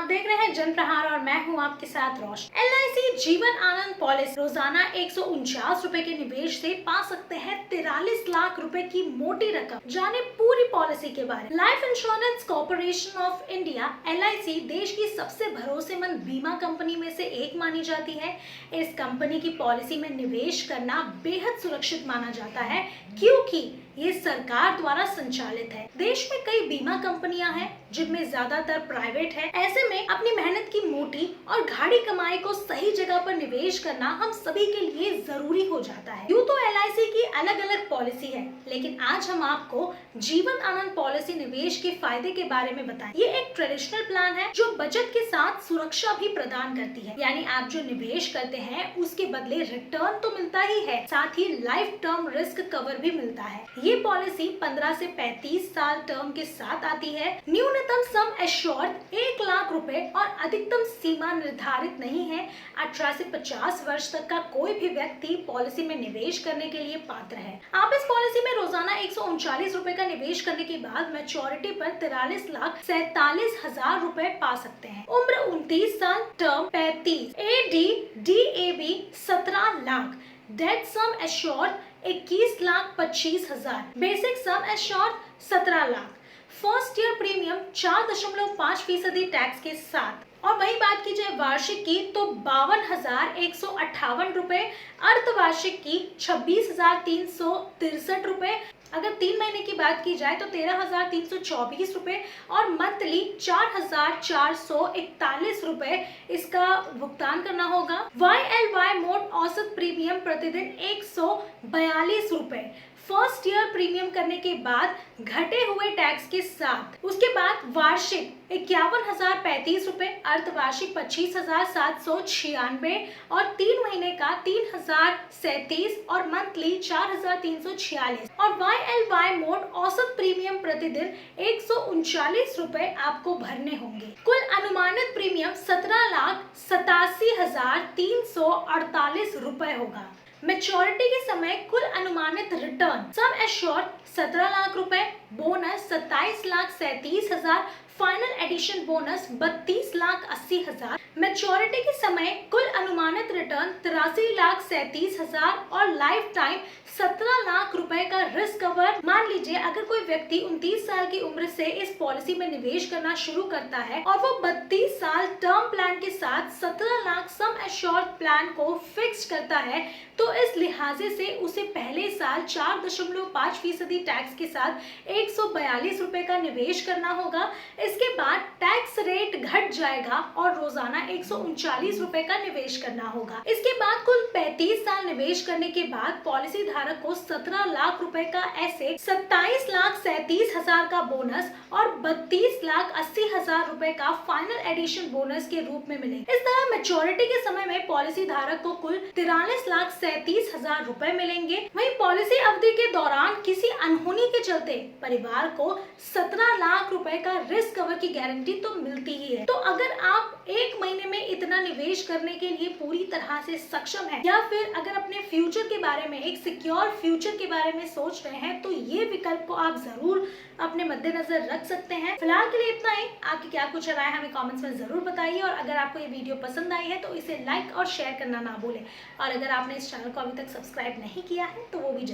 आप देख रहे हैं जन प्रहार और मैं हूं आपके साथ रोशन। LIC जीवन आनंद पॉलिसी रोजाना 149 रुपए के निवेश से पा सकते हैं 43 लाख रुपए की मोटी रकम। जाने पूरी पॉलिसी के बारे में। Life insurance corporation of India LIC देश की सबसे भरोसेमंद बीमा कंपनी में से एक मानी जाती है। इस कंपनी की पॉलिसी में निवेश करना बेहद सुरक्षित माना जाता है क्योंकि ये सरकार द्वारा संचालित है। देश में कई बीमा कंपनियां हैं जिनमें ज्यादातर प्राइवेट है। ऐसे में अपनी मेहनत की मोटी और गाढ़ी कमाई को सही जगह पर निवेश करना हम सभी के लिए जरूरी हो जाता है। यूं तो LIC की अलग अलग पॉलिसी है, लेकिन आज हम आपको जीवन आनंद पॉलिसी निवेश के फायदे के बारे में बताएं। ये एक ट्रेडिशनल प्लान है जो बचत के साथ सुरक्षा भी प्रदान करती है, यानी आप जो निवेश करते हैं उसके बदले रिटर्न तो मिलता ही है, साथ ही लाइफ टर्म रिस्क कवर भी मिलता है। ये पॉलिसी 15 से 35 साल टर्म के साथ आती है। न्यूनतम सम एश्योर्ड 1 लाख रुपए और अधिकतम सीमा निर्धारित नहीं है। 18 से 50 वर्ष तक का कोई भी व्यक्ति पॉलिसी में निवेश करने के लिए पात्र है। आप इस पॉलिसी में रोजाना 139 रुपए का निवेश करने के बाद मैच्योरिटी पर 43,47,000 रुपए पा सकते हैं। उम्र 29 साल, term 35, DAB 17 lakh, date sum assured 21,25,000, basic sum assured 17 lakh, first year premium 4.5% tax के साथ। और वही बात की जाए वार्षिक की तो 52,158 रुपए, अर्धवार्षिक की 26,363 रुपए, अगर 3 महीने की बात की जाए तो 13,324 रुपए और मंथली 4,441 रुपए इसका भुगतान करना होगा। YLY मोड औसत प्रीमियम प्रतिदिन 142 रुपए, फर्स्ट ईयर प्रीमियम करने के बाद घटे हुए टैक्स के साथ। उसके बाद वार्षिक 51,035 रुपए, अर्धवार्षिक 25,796 और 3 महीने का 3,037 और मंथली 4,346 और YLY मोड औसत प्रीमियम प्रतिदिन 139 रुपए आपको भरने होंगे। कुल अनुमानित प्रीमियम 17,87,348 रुपए होगा। मैच्योरिटी के समय कुल अनुमानित रिटर्न सम एश्योर्ड 17 लाख रुपए, bonus 27,37,000, final addition bonus 32,80,000। Maturity के समय कुल अनुमानित रिटर्न 83,37,000 और लाइफ टाइम 17 लाख रुपए का रिस्क कवर। मान लीजिए अगर कोई व्यक्ति 29 साल की उम्र से इस पॉलिसी में निवेश करना शुरू करता है और वो 32 साल टर्म प्लान के साथ 17 लाख सम एश्योर्ड प्लान को फिक्स करता है, तो इस लिहाजे से उसे पहले साल 4.5% टैक्स के साथ 142 रुपए का निवेश करना होगा। इसके बाद टैक्स रेट घट जाएगा और रोजाना 139 रुपए का निवेश करना होगा। इसके बाद कुल 35 साल निवेश करने के बाद पॉलिसी धारक को 17 लाख रुपए का ऐसे 27,37,000 का बोनस और 32,80,000 रुपए का फाइनल एडिशन बोनस के रूप में मिलेगा। इस तरह मैच्योरिटी के समय में पॉलिसी धारक को कुल 43,37,000 रुपए मिलेंगे। वहीं पॉलिसी अवधि के दौरान किसी अनहोनी के चलते परिवार को 17 लाख रुपए का रिस्क कवर की गारंटी तो मिलती ही है। तो अगर आप एक महीने में इतना निवेश करने के लिए पूरी तरह से सक्षम हैं, या फिर अगर अपने फ्यूचर के बारे में, एक सिक्योर फ्यूचर के बारे में सोच रहे हैं, तो ये विकल्प को आप जरूर अपने मद्देनजर रख सकते हैं। फिलहाल के लिए इतना ही। आपकी क्या कुछ राय हमें कमेंट्स में जरूर बताइए और अगर आपको ये वीडियो पसंद आई है तो इसे लाइक और शेयर करना ना भूलें। और अगर आपने इस चैनल को अभी तक सब्सक्राइब नहीं किया है तो वो भी